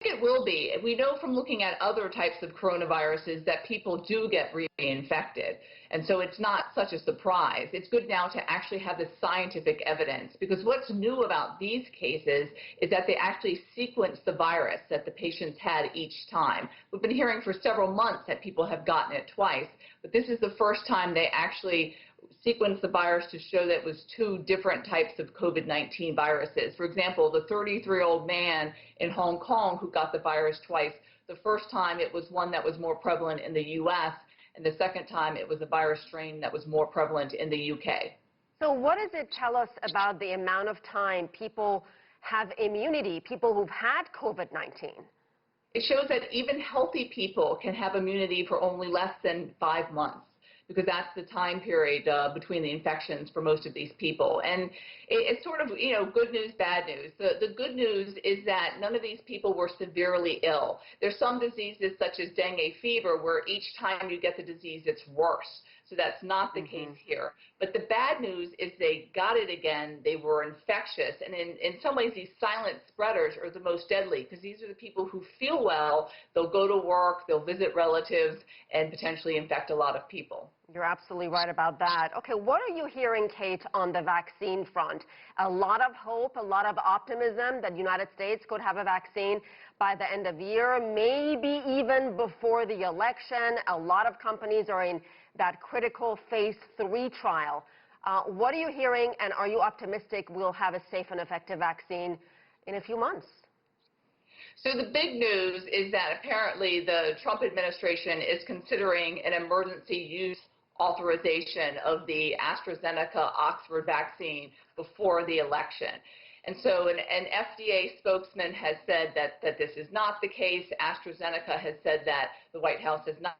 It will be. We know from looking at other types of coronaviruses that people do get reinfected. And so it's not such a surprise. It's good now to actually have the scientific evidence, because what's new about these cases is that they actually sequence the virus that the patients had each time. We've been hearing for several months that people have gotten it twice, but this is the first time they actually sequenced the virus to show that it was two different types of COVID-19 viruses. For example, the 33-year-old man in Hong Kong who got the virus twice, the first time it was one that was more prevalent in the U.S., and the second time it was a virus strain that was more prevalent in the U.K. So what does it tell us about the amount of time people have immunity, people who've had COVID-19? It shows that even healthy people can have immunity for only less than 5 months, because that's the time period between the infections for most of these people. And it's sort of, good news, bad news. The good news is that none of these people were severely ill. There's some diseases such as dengue fever where each time you get the disease, it's worse. So that's not the case here. But the bad news is they got it again, they were infectious, and in some ways these silent spreaders are the most deadly, because these are the people who feel well, they'll go to work, they'll visit relatives, and potentially infect a lot of people. You're absolutely right about that. Okay, what are you hearing, Kate, on the vaccine front? A lot of hope, a lot of optimism that the United States could have a vaccine by the end of the year, maybe even before the election. A lot of companies are in that critical phase 3 trial. What are you hearing, and are you optimistic we'll have a safe and effective vaccine in a few months? So the big news is that apparently the Trump administration is considering an emergency use authorization of the AstraZeneca Oxford vaccine before the election. And so an FDA spokesman has said that this is not the case. AstraZeneca has said that the White House has not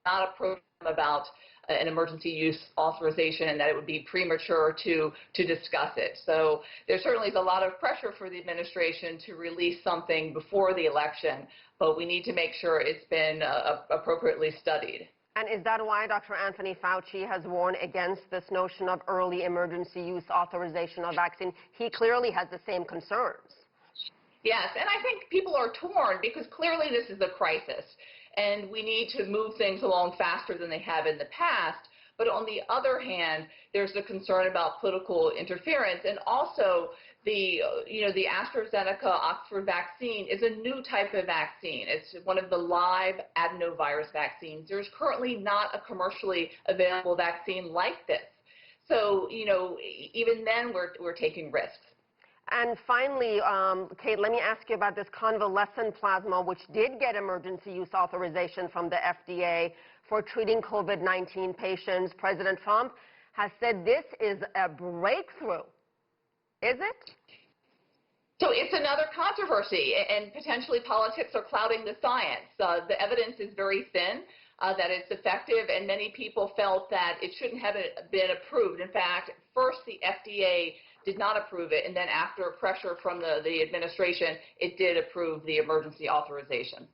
approached them about an emergency use authorization, and that it would be premature to discuss it. So there certainly is a lot of pressure for the administration to release something before the election, but we need to make sure it's been appropriately studied. And is that why Dr. Anthony Fauci has warned against this notion of early emergency use authorization of vaccine? He clearly has the same concerns. Yes, and I think people are torn, because clearly this is a crisis, and we need to move things along faster than they have in the past. But on the other hand, there's a concern about political interference, and also the AstraZeneca Oxford vaccine is a new type of vaccine. It's one of the live adenovirus vaccines. There's currently not a commercially available vaccine like this. So, even then we're taking risks. And finally, Kate, let me ask you about this convalescent plasma, which did get emergency use authorization from the FDA for treating COVID-19 patients. President Trump has said this is a breakthrough. Is it? So it's another controversy, and potentially politics are clouding the science. The evidence is very thin that it's effective, and many people felt that it shouldn't have been approved. In fact, first the FDA did not approve it, and then after pressure from the administration, it did approve the emergency authorization.